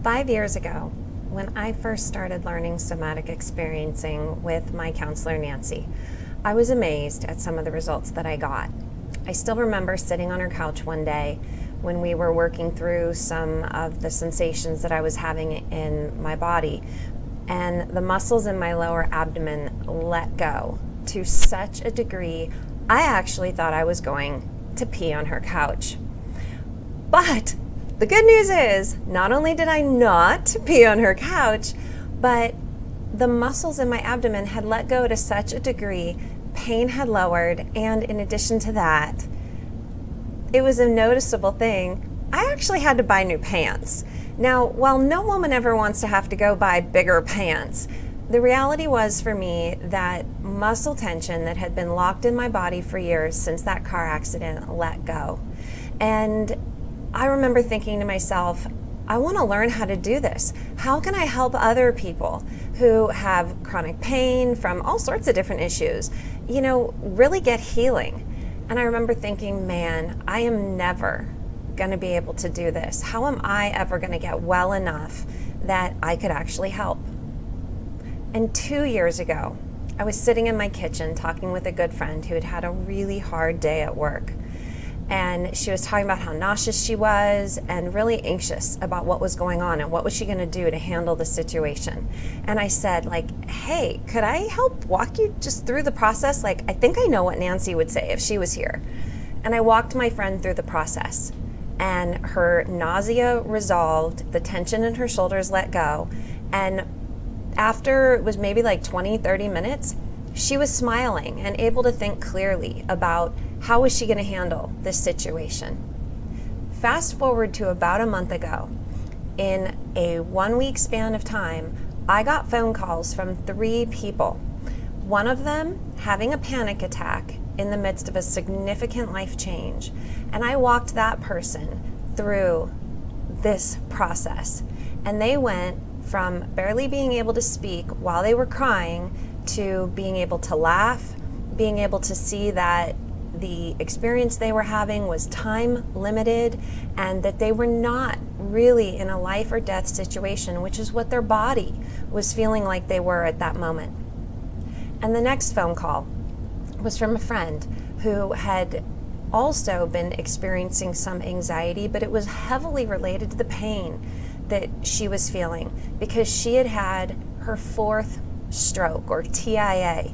5 years ago, when I first started learning somatic experiencing with my counselor, NanSE, I was amazed at some of the results that I got. I still remember sitting on her couch one day when we were working through some of the sensations that I was having in my body, and the muscles in my lower abdomen let go to such a degree I actually thought I was going to pee on her couch. But the good news is, not only did I not pee on her couch, but the muscles in my abdomen had let go to such a degree, pain had lowered, and in addition to that, it was a noticeable thing. I actually had to buy new pants. Now, while no woman ever wants to have to go buy bigger pants, the reality was for me that muscle tension that had been locked in my body for years since that car accident let go. And I remember thinking to myself, I want to learn how to do this. How can I help other people who have chronic pain from all sorts of different issues, really get healing? And I remember thinking, man, I am never going to be able to do this. How am I ever going to get well enough that I could actually help? And 2 years ago, I was sitting in my kitchen talking with a good friend who had had a really hard day at work. And she was talking about how nauseous she was and really anxious about what was going on and what was she going to do to handle the situation. And I said, hey, could I help walk you just through the process? I think I know what NanSE would say if she was here. And I walked my friend through the process, and her nausea resolved, the tension in her shoulders let go, and after it was maybe 20-30 minutes, she was smiling and able to think clearly about how was she going to handle this situation. Fast forward to about a month ago, in a 1 week span of time, I got phone calls from 3 people. One of them having a panic attack in the midst of a significant life change. And I walked that person through this process. And they went from barely being able to speak while they were crying to being able to laugh, being able to see that the experience they were having was time limited and that they were not really in a life or death situation, which is what their body was feeling like they were at that moment. And the next phone call was from a friend who had also been experiencing some anxiety, but it was heavily related to the pain that she was feeling because she had had her 4th stroke, or TIA.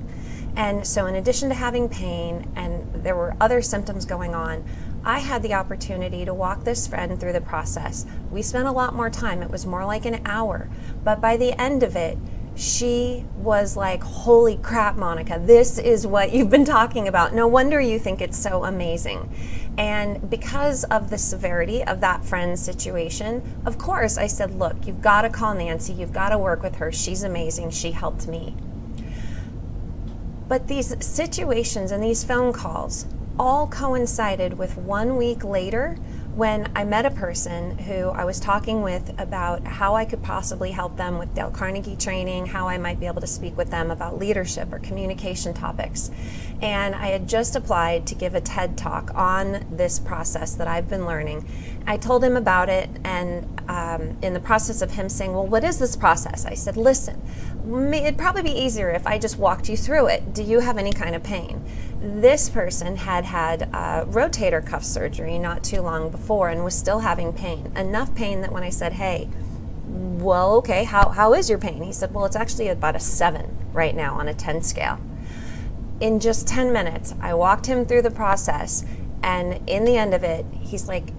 And so in addition to having pain, and there were other symptoms going on, I had the opportunity to walk this friend through the process. We spent a lot more time. It was more like an hour. But by the end of it, she was like, holy crap, Monica, this is what you've been talking about. No wonder you think it's so amazing. And because of the severity of that friend's situation, of course, I said, look, you've got to call NanSE. You've got to work with her. She's amazing. She helped me. But these situations and these phone calls all coincided with 1 week later when I met a person who I was talking with about how I could possibly help them with Dale Carnegie training, how I might be able to speak with them about leadership or communication topics. And I had just applied to give a TED Talk on this process that I've been learning. I told him about it, and in the process of him saying, well, what is this process? I said, listen, it'd probably be easier if I just walked you through it. Do you have any kind of pain? This person had had rotator cuff surgery not too long before and was still having pain. Enough pain that when I said, hey, well, okay, how is your pain? He said, well, it's actually about a 7 right now on a 10 scale. In just 10 minutes, I walked him through the process, and in the end of it, he's like,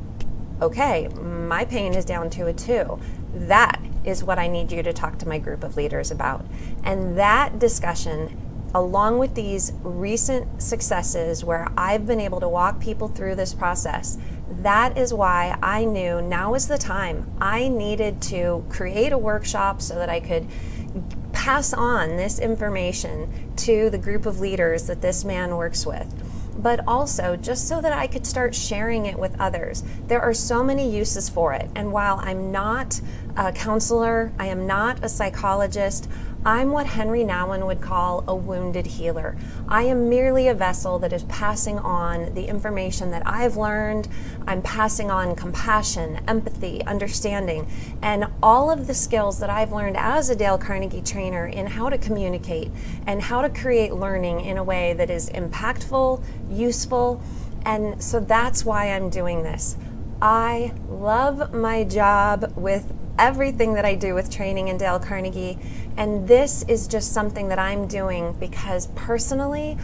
okay, my pain is down to a 2. That is what I need you to talk to my group of leaders about. And that discussion, along with these recent successes where I've been able to walk people through this process, that is why I knew now was the time. I needed to create a workshop so that I could pass on this information to the group of leaders that this man works with, but also just so that I could start sharing it with others. There are so many uses for it, and while I'm not a counselor. I am not a psychologist. I'm what Henry Nouwen would call a wounded healer. I am merely a vessel that is passing on the information that I've learned. I'm passing on compassion, empathy, understanding, and all of the skills that I've learned as a Dale Carnegie trainer in how to communicate and how to create learning in a way that is impactful, useful, and so that's why I'm doing this. I love my job with everything that I do with training in Dale Carnegie, and this is just something that I'm doing because personally,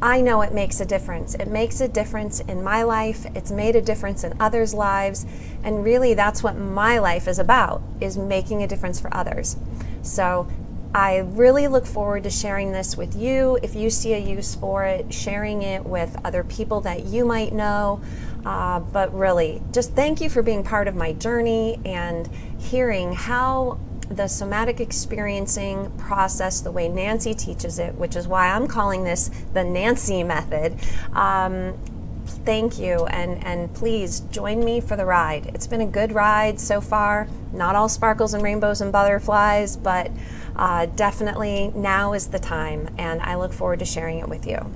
I know it makes a difference. It makes a difference in my life, it's made a difference in others' lives, and really that's what my life is about, is making a difference for others. So I really look forward to sharing this with you. If you see a use for it, sharing it with other people that you might know. But really, just thank you for being part of my journey and hearing how the somatic experiencing process, the way NanSE teaches it, which is why I'm calling this the NanSE method. Thank you, and please join me for the ride. It's been a good ride so far. Not all sparkles and rainbows and butterflies, but definitely now is the time, and I look forward to sharing it with you.